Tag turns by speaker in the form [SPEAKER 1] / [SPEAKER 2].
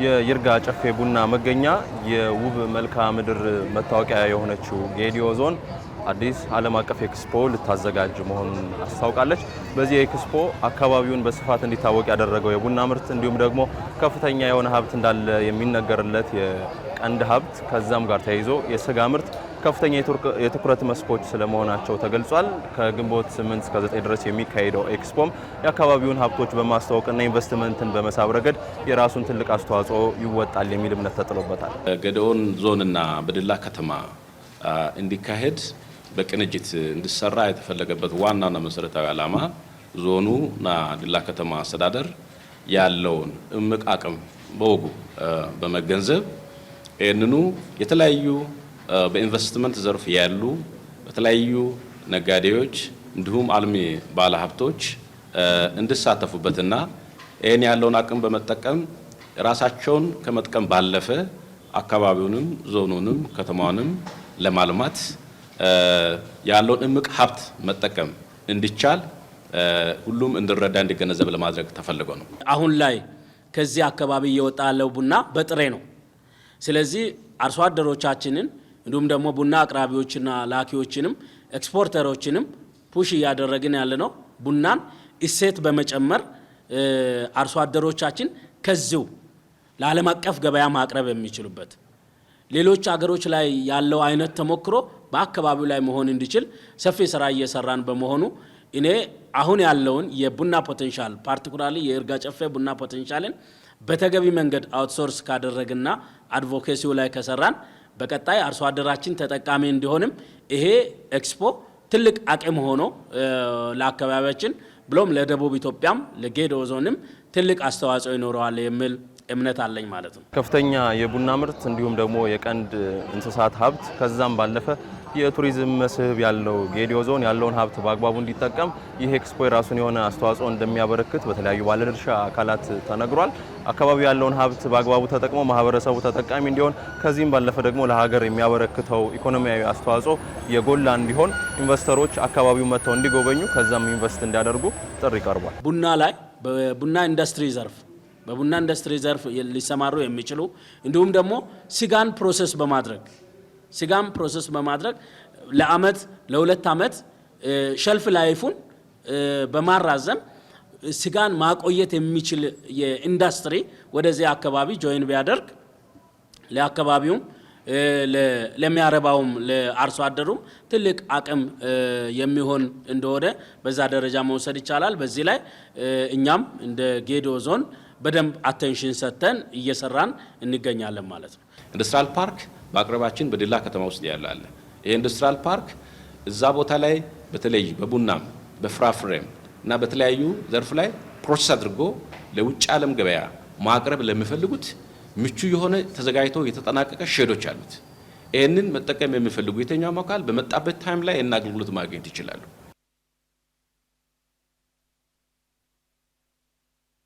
[SPEAKER 1] የይርጋ ጨፌ ቡና መገኛ የውብ መልክዓ ምድር መታወቂያ የሆነችው ጌዲዮ ዞን አዲስ ዓለም አቀፍ ኤክስፖ ልታዘጋጅ መሆኑን አስታውቃለች። በዚህ ኤክስፖ አካባቢውን በስፋት እንዲታወቅ ያደረገው የቡና ምርት እንዲሁም ደግሞ ከፍተኛ የሆነ ሀብት እንዳለ የሚነገርለት የቀንድ ሀብት ከዛም ጋር ተያይዞ የስጋ ምርት ከፍተኛ የትኩረት መስኮች ስለመሆናቸው ተገልጿል። ከግንቦት 8 እስከ 9 ድረስ የሚካሄደው ኤክስፖም የአካባቢውን ሀብቶች በማስተዋወቅና ኢንቨስትመንትን በመሳብ ረገድ የራሱን ትልቅ አስተዋጽኦ ይወጣል የሚል እምነት ተጥሎበታል።
[SPEAKER 2] ገደኦን ዞንና በድላ ከተማ እንዲካሄድ በቅንጅት እንዲሰራ የተፈለገበት ዋናና መሰረታዊ ዓላማ ዞኑና ድላ ከተማ አስተዳደር ያለውን እምቅ አቅም በወጉ በመገንዘብ እነኑ የተለያዩ በኢንቨስትመንት ዘርፍ ያሉ በተለያዩ ነጋዴዎች እንዲሁም አልሚ ባለሀብቶች እንዲሳተፉበትና ይሄን ያለውን አቅም በመጠቀም ራሳቸውን ከመጥቀም ባለፈ አካባቢውንም ዞኑንም ከተማውንም ለማልማት ያለውን እምቅ ሀብት መጠቀም እንዲቻል ሁሉም እንዲረዳ እንዲገነዘብ ለማድረግ ተፈልጎ ነው።
[SPEAKER 3] አሁን ላይ ከዚህ አካባቢ እየወጣ ያለው ቡና በጥሬ ነው። ስለዚህ አርሶ አደሮቻችንን እንዲሁም ደግሞ ቡና አቅራቢዎችና ላኪዎችንም ኤክስፖርተሮችንም ፑሽ እያደረግን ያለነው ቡናን እሴት በመጨመር አርሶ አደሮቻችን ከዚሁ ለዓለም አቀፍ ገበያ ማቅረብ የሚችሉበት ሌሎች አገሮች ላይ ያለው አይነት ተሞክሮ በአካባቢው ላይ መሆን እንዲችል ሰፊ ስራ እየሰራን በመሆኑ እኔ አሁን ያለውን የቡና ፖቴንሻል ፓርቲኩላርሊ የይርጋ ጨፌ ቡና ፖቴንሻልን በተገቢ መንገድ አውትሶርስ ካደረግና አድቮኬሲው ላይ ከሰራን በቀጣይ አርሶ አደራችን ተጠቃሚ እንዲሆንም ይሄ ኤክስፖ ትልቅ አቅም ሆኖ ለአካባቢያችን ብሎም ለደቡብ ኢትዮጵያም ለጌዲኦ ዞንም ትልቅ አስተዋጽኦ ይኖረዋል የሚል እምነት አለኝ ማለት ነው።
[SPEAKER 1] ከፍተኛ የቡና ምርት እንዲሁም ደግሞ የቀንድ እንስሳት ሀብት ከዛም ባለፈ የቱሪዝም መስህብ ያለው ጌዲኦ ዞን ያለውን ሀብት በአግባቡ እንዲጠቀም ይህ ኤክስፖ የራሱን የሆነ አስተዋጽኦ እንደሚያበረክት በተለያዩ ባለድርሻ አካላት ተነግሯል። አካባቢው ያለውን ሀብት በአግባቡ ተጠቅሞ ማህበረሰቡ ተጠቃሚ እንዲሆን ከዚህም ባለፈ ደግሞ ለሀገር የሚያበረክተው ኢኮኖሚያዊ አስተዋጽኦ የጎላ እንዲሆን ኢንቨስተሮች አካባቢው መጥተው እንዲጎበኙ ከዛም ኢንቨስት እንዲያደርጉ ጥሪ ቀርቧል።
[SPEAKER 3] ቡና ላይ በቡና ኢንዱስትሪ ዘርፍ ሊሰማሩ የሚችሉ እንዲሁም ደግሞ ስጋን ፕሮሰስ በማድረግ ለአመት ለሁለት አመት ሸልፍ ላይፉን በማራዘም ስጋን ማቆየት የሚችል የኢንዱስትሪ ወደዚህ አካባቢ ጆይን ቢያደርግ ለአካባቢውም ለሚያረባውም ለአርሶ አደሩም ትልቅ አቅም የሚሆን እንደሆነ በዛ ደረጃ መውሰድ ይቻላል። በዚህ ላይ እኛም እንደ ጌዲኦ ዞን በደንብ አቴንሽን ሰጥተን እየሰራን እንገኛለን ማለት ነው።
[SPEAKER 2] ኢንዱስትሪያል ፓርክ በአቅራቢያችን በድላ ከተማ ውስጥ ያለ ይሄ ኢንዱስትሪያል ፓርክ እዛ ቦታ ላይ በተለይ በቡናም በፍራፍሬም እና በተለያዩ ዘርፍ ላይ ፕሮሰስ አድርጎ ለውጭ ዓለም ገበያ ማቅረብ ለሚፈልጉት ምቹ የሆነ ተዘጋጅቶ የተጠናቀቀ ሼዶች አሉት። ይሄንን መጠቀም የሚፈልጉ የተኛው አካል በመጣበት ታይም ላይ እና አገልግሎት ማግኘት ይችላሉ።